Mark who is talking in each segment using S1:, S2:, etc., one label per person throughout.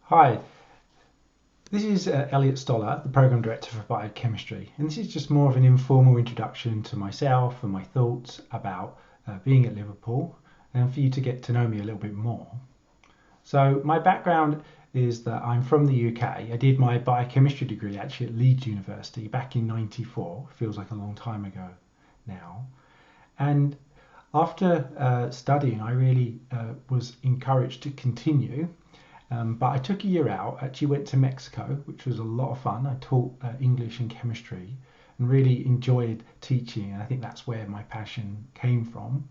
S1: Hi, this is Elliot Stoller, the Programme Director for Biochemistry, and this is just more of an informal introduction to myself and my thoughts about being at Liverpool and for you to get to know me a little bit more. So my background is that I'm from the UK. I did my biochemistry degree actually at Leeds University back in '94, feels like a long time ago now. And after studying, I really was encouraged to continue. But I took a year out, actually went to Mexico, which was a lot of fun. I taught English and chemistry and really enjoyed teaching. And I think that's where my passion came from.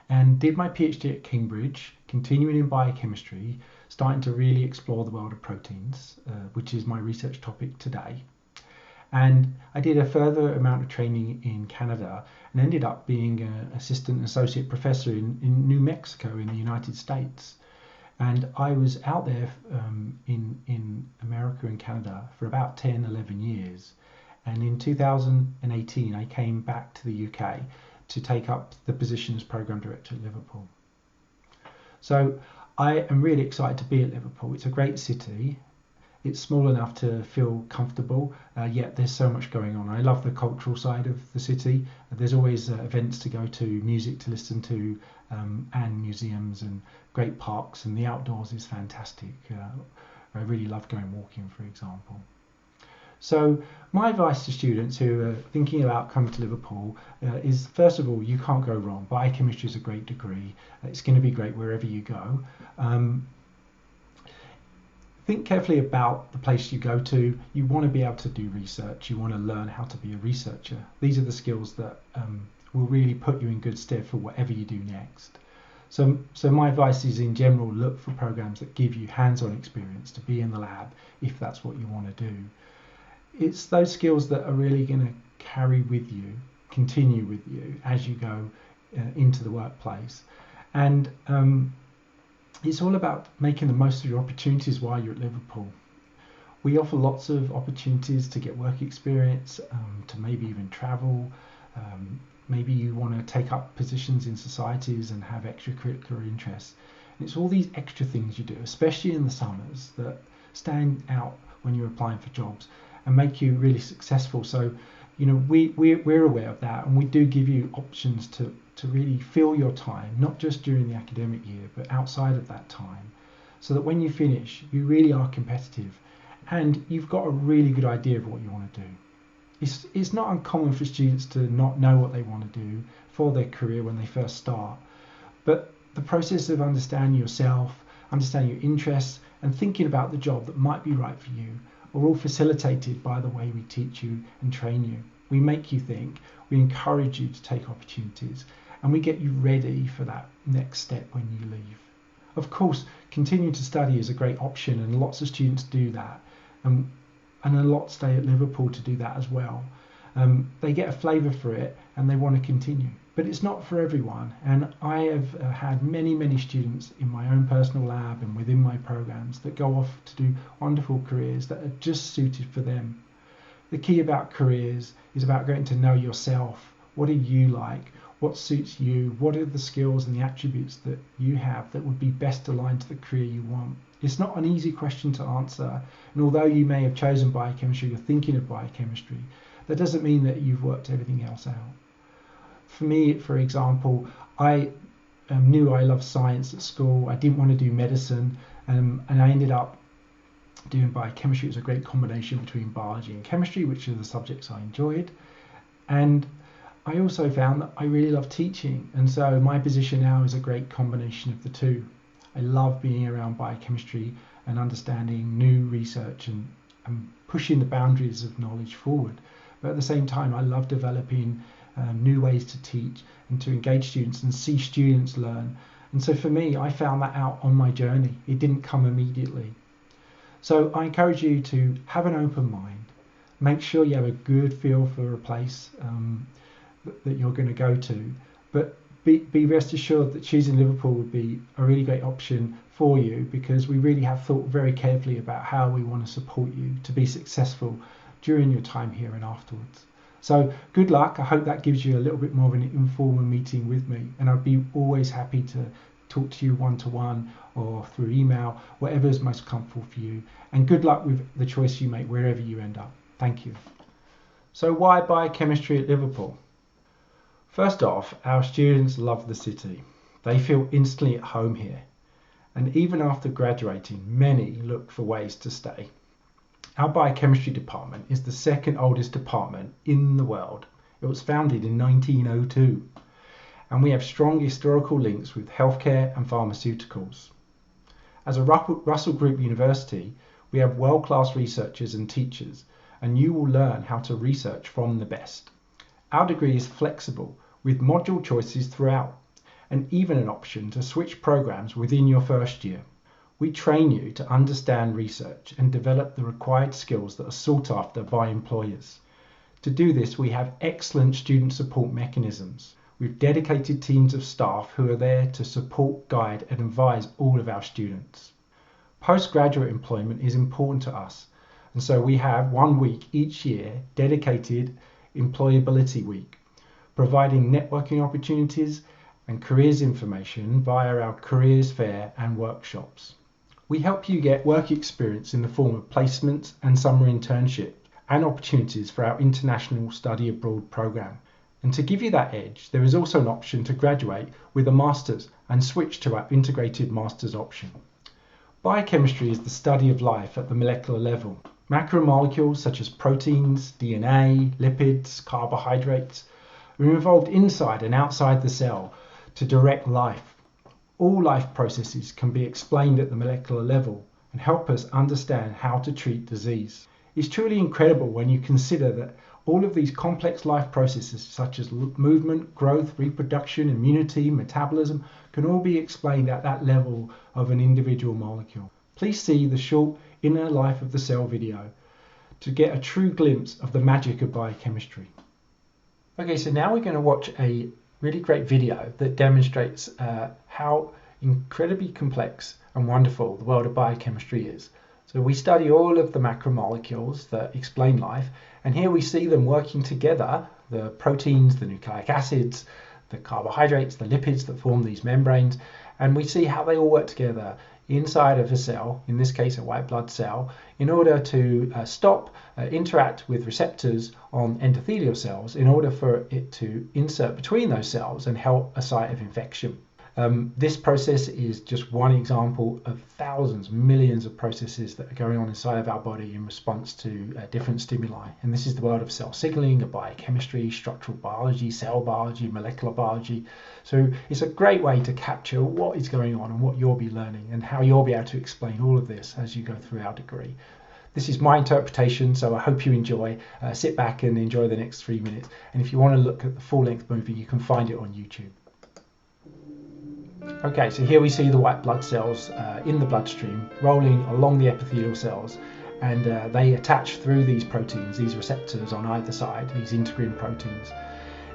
S1: And did my PhD at Cambridge, continuing in biochemistry, starting to really explore the world of proteins, which is my research topic today. And I did a further amount of training in Canada and ended up being an assistant associate professor in New Mexico in the United States. And I was out there in America and Canada for about 10, 11 years. And in 2018, I came back to the UK to take up the position as Programme Director at Liverpool. So I am really excited to be at Liverpool. It's a great city. It's small enough to feel comfortable, yet there's so much going on. I love the cultural side of the city. There's always events to go to, music to listen to, and museums and great parks, and the outdoors is fantastic. I really love going walking, for example. So my advice to students who are thinking about coming to Liverpool is, first of all, you can't go wrong. Biochemistry is a great degree. It's going to be great wherever you go. Think carefully about the place you go to. You want to be able to do research. You want to learn how to be a researcher. These are the skills that will really put you in good stead for whatever you do next. So my advice is, in general, look for programs that give you hands-on experience to be in the lab if that's what you want to do. It's those skills that are really going to carry with you, continue with you as you go into the workplace. And it's all about making the most of your opportunities while you're at Liverpool. We offer lots of opportunities to get work experience, to maybe even travel. Maybe you want to take up positions in societies and have extracurricular interests. And it's all these extra things you do, especially in the summers, that stand out when you're applying for jobs and make you really successful. So, we're aware of that, and we do give you options to really fill your time, not just during the academic year, but outside of that time, so that when you finish, you really are competitive and you've got a really good idea of what you want to do. It's not uncommon for students to not know what they want to do for their career when they first start, but the process of understanding yourself, understanding your interests, and thinking about the job that might be right for you are all facilitated by the way we teach you and train you. We make you think, we encourage you to take opportunities, and we get you ready for that next step when you leave. Of course, continuing to study is a great option, and lots of students do that, and a lot stay at Liverpool to do that as well. They get a flavour for it and they want to continue, but it's not for everyone. And I have had many students in my own personal lab and within my programs that go off to do wonderful careers that are just suited for them. The key about careers is about getting to know yourself. What do you like? What suits you? What are the skills and the attributes that you have that would be best aligned to the career you want? It's not an easy question to answer, and although you may have chosen biochemistry, you're thinking of biochemistry, that doesn't mean that you've worked everything else out. For me, for example, I knew I loved science at school. I didn't want to do medicine, and I ended up doing biochemistry. It was a great combination between biology and chemistry, which are the subjects I enjoyed. And I also found that I really love teaching, and so my position now is a great combination of the two. I love being around biochemistry and understanding new research and pushing the boundaries of knowledge forward. But at the same time, I love developing new ways to teach and to engage students and see students learn. And so for me, I found that out on my journey. It didn't come immediately. So I encourage you to have an open mind. Make sure you have a good feel for a place that you're going to go to. But be rest assured that choosing Liverpool would be a really great option for you, because we really have thought very carefully about how we want to support you to be successful during your time here and afterwards. So good luck. I hope that gives you a little bit more of an informal meeting with me, and I'd be always happy to talk to you one-to-one or through email, whatever is most comfortable for you. And good luck with the choice you make wherever you end up. Thank you. So why biochemistry at Liverpool? First off, our students love the city. They feel instantly at home here. And even after graduating, many look for ways to stay. Our biochemistry department is the second oldest department in the world. It was founded in 1902. And we have strong historical links with healthcare and pharmaceuticals. As a Russell Group University, we have world-class researchers and teachers, and you will learn how to research from the best. Our degree is flexible, with module choices throughout, and even an option to switch programs within your first year. We train you to understand research and develop the required skills that are sought after by employers. To do this, we have excellent student support mechanisms, with dedicated teams of staff who are there to support, guide, and advise all of our students. Postgraduate employment is important to us, and so we have 1 week each year dedicated Employability Week, providing networking opportunities and careers information via our careers fair and workshops. We help you get work experience in the form of placements and summer internship and opportunities for our international study abroad program. And to give you that edge, there is also an option to graduate with a master's and switch to our integrated master's option. Biochemistry is the study of life at the molecular level. Macromolecules such as proteins, DNA, lipids, carbohydrates are involved inside and outside the cell to direct life. All life processes can be explained at the molecular level and help us understand how to treat disease. It's truly incredible when you consider that all of these complex life processes such as movement, growth, reproduction, immunity, metabolism can all be explained at that level of an individual molecule. Please see the short Inner Life of the Cell video to get a true glimpse of the magic of biochemistry. Okay, so now we're going to watch a really great video that demonstrates how incredibly complex and wonderful the world of biochemistry is. So we study all of the macromolecules that explain life, and here we see them working together, the proteins, the nucleic acids, the carbohydrates, the lipids that form these membranes, and we see how they all work together inside of a cell, in this case a white blood cell, in order to interact with receptors on endothelial cells in order for it to insert between those cells and help a site of infection. This process is just one example of thousands, millions of processes that are going on inside of our body in response to different stimuli. And this is the world of cell signaling, of biochemistry, structural biology, cell biology, molecular biology. So it's a great way to capture what is going on and what you'll be learning and how you'll be able to explain all of this as you go through our degree. This is my interpretation, so I hope you enjoy. Sit back and enjoy the next 3 minutes. And if you want to look at the full-length movie, you can find it on YouTube. Okay, so here we see the white blood cells in the bloodstream rolling along the epithelial cells, and they attach through these proteins, these receptors on either side, these integrin proteins.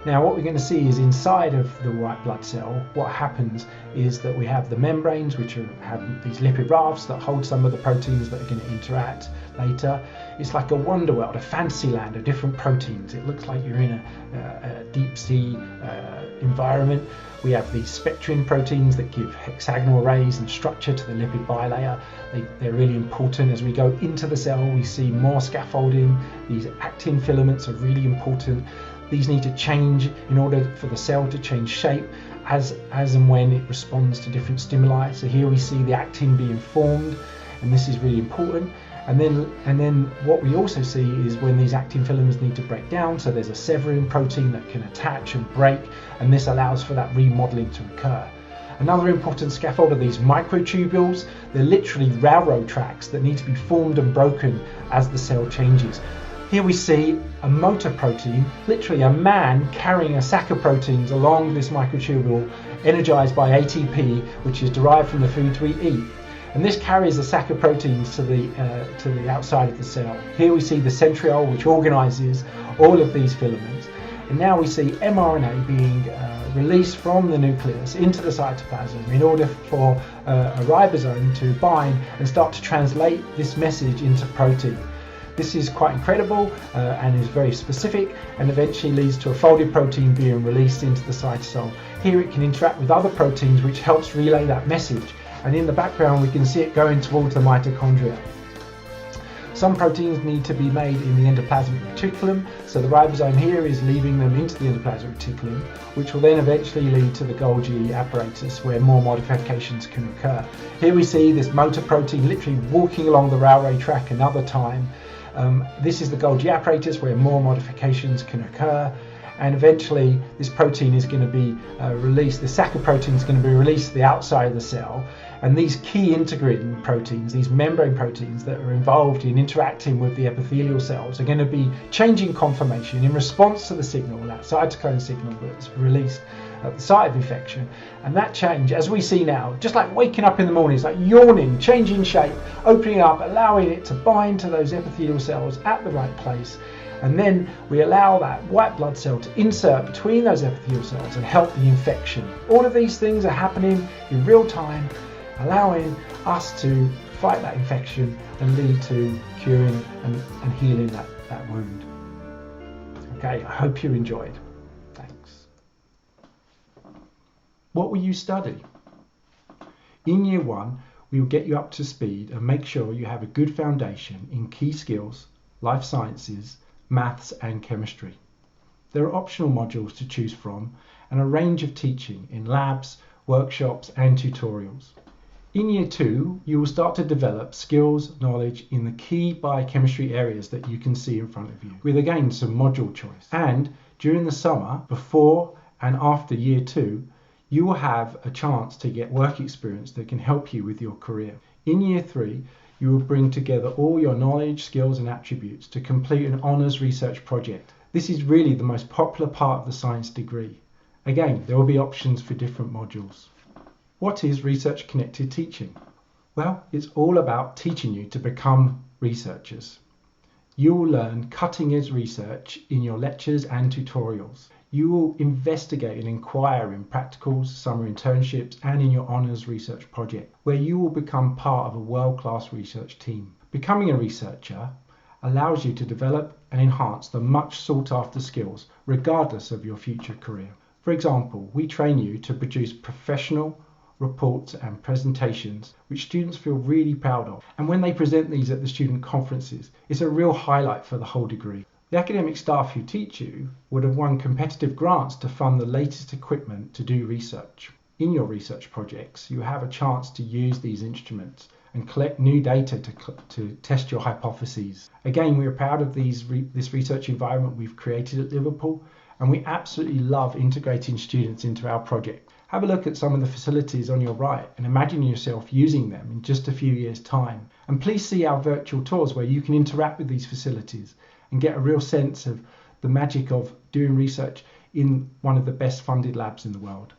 S1: Now what we're going to see is inside of the white blood cell, what happens is that we have the membranes which have these lipid rafts that hold some of the proteins that are going to interact later. It's like a wonder world, a fantasy land of different proteins. It looks like you're in a deep sea environment. We have these spectrin proteins that give hexagonal arrays and structure to the lipid bilayer. They're really important. As we go into the cell, we see more scaffolding. These actin filaments are really important. These need to change in order for the cell to change shape as and when it responds to different stimuli. So here we see the actin being formed, and this is really important. And then what we also see is when these actin filaments need to break down, so there's a severin protein that can attach and break, and this allows for that remodeling to occur. Another important scaffold are these microtubules. They're literally railroad tracks that need to be formed and broken as the cell changes. Here we see a motor protein, literally a man carrying a sack of proteins along this microtubule, energized by ATP, which is derived from the foods we eat. And this carries a sack of proteins to the outside of the cell. Here we see the centriole, which organizes all of these filaments. And now we see mRNA being released from the nucleus into the cytoplasm in order for a ribosome to bind and start to translate this message into protein. This is quite incredible and is very specific, and eventually leads to a folded protein being released into the cytosol Here it can interact with other proteins, which helps relay that message. And in the background, we can see it going towards the mitochondria. Some proteins need to be made in the endoplasmic reticulum, so the ribosome here is leaving them into the endoplasmic reticulum, which will then eventually lead to the Golgi apparatus where more modifications can occur. Here we see this motor protein literally walking along the railway track another time. This is the Golgi apparatus where more modifications can occur, and eventually this protein is going to be released, the saccharoprotein is going to be released to the outside of the cell. And these key integrin proteins, these membrane proteins that are involved in interacting with the epithelial cells, are going to be changing conformation in response to the signal, that cytokine signal that's released at the site of infection. And that change, as we see now, just like waking up in the morning, it's like yawning, changing shape, opening up, allowing it to bind to those epithelial cells at the right place. And then we allow that white blood cell to insert between those epithelial cells and help the infection. All of these things are happening in real time, allowing us to fight that infection and lead to curing and healing that wound. Okay, I hope you enjoyed. Thanks. What will you study? In year 1, we will get you up to speed and make sure you have a good foundation in key skills, life sciences, maths and chemistry. There are optional modules to choose from and a range of teaching in labs, workshops and tutorials. In year 2, you will start to develop skills, knowledge in the key biochemistry areas that you can see in front of you, with again some module choice. And during the summer, before and after year 2, you will have a chance to get work experience that can help you with your career. In year 3, you will bring together all your knowledge, skills and attributes to complete an honours research project. This is really the most popular part of the science degree. Again, there will be options for different modules. What is research-connected teaching? Well, it's all about teaching you to become researchers. You will learn cutting-edge research in your lectures and tutorials. You will investigate and inquire in practicals, summer internships, and in your honours research project, where you will become part of a world-class research team. Becoming a researcher allows you to develop and enhance the much sought-after skills, regardless of your future career. For example, we train you to produce professional reports and presentations which students feel really proud of, and when they present these at the student conferences, it's a real highlight for the whole degree. The academic staff who teach you would have won competitive grants to fund the latest equipment to do research. In your research projects, you have a chance to use these instruments and collect new data to test your hypotheses. Again, we are proud of this research environment we've created at Liverpool, and we absolutely love integrating students into our project. Have a look at some of the facilities on your right and imagine yourself using them in just a few years' time. And please see our virtual tours where you can interact with these facilities and get a real sense of the magic of doing research in one of the best funded labs in the world.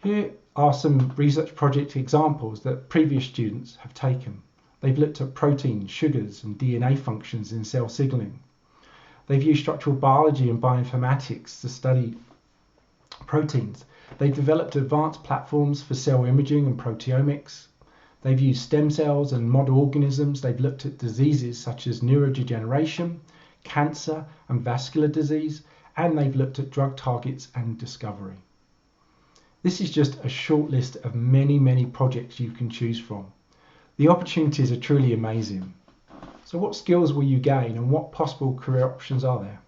S1: Here are some research project examples that previous students have taken. They've looked at proteins, sugars and DNA functions in cell signaling. They've used structural biology and bioinformatics to study proteins. They've developed advanced platforms for cell imaging and proteomics. They've used stem cells and model organisms. They've looked at diseases such as neurodegeneration, cancer and vascular disease, and they've looked at drug targets and discovery. This is just a short list of many, many projects you can choose from. The opportunities are truly amazing. So what skills will you gain and what possible career options are there?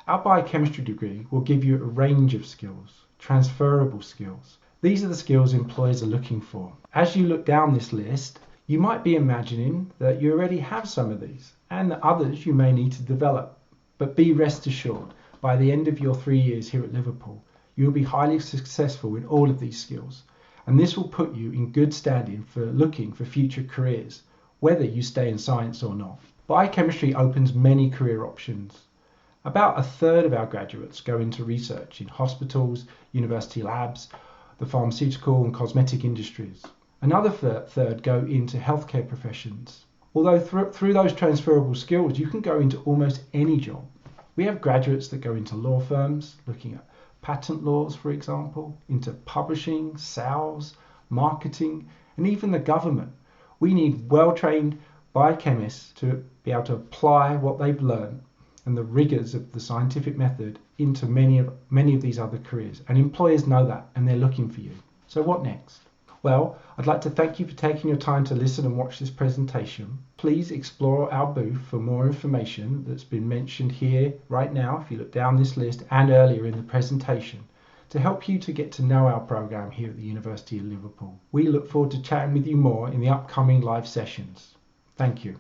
S1: Our biochemistry degree will give you a range of skills, transferable skills. These are the skills employers are looking for. As you look down this list, you might be imagining that you already have some of these and that others you may need to develop. But be rest assured, by the end of your 3 years here at Liverpool, you will be highly successful in all of these skills. And this will put you in good standing for looking for future careers, whether you stay in science or not. Biochemistry opens many career options. About a third of our graduates go into research in hospitals, university labs, the pharmaceutical and cosmetic industries. Another third go into healthcare professions. Although through those transferable skills, you can go into almost any job. We have graduates that go into law firms, looking at patent laws, for example, into publishing, sales, marketing, and even the government. We need well-trained biochemists to be able to apply what they've learned and the rigors of the scientific method into many of these other careers. And employers know that, and they're looking for you. So what next? Well, I'd like to thank you for taking your time to listen and watch this presentation. Please explore our booth for more information that's been mentioned here right now, if you look down this list, and earlier in the presentation, to help you to get to know our program here at the University of Liverpool. We look forward to chatting with you more in the upcoming live sessions. Thank you.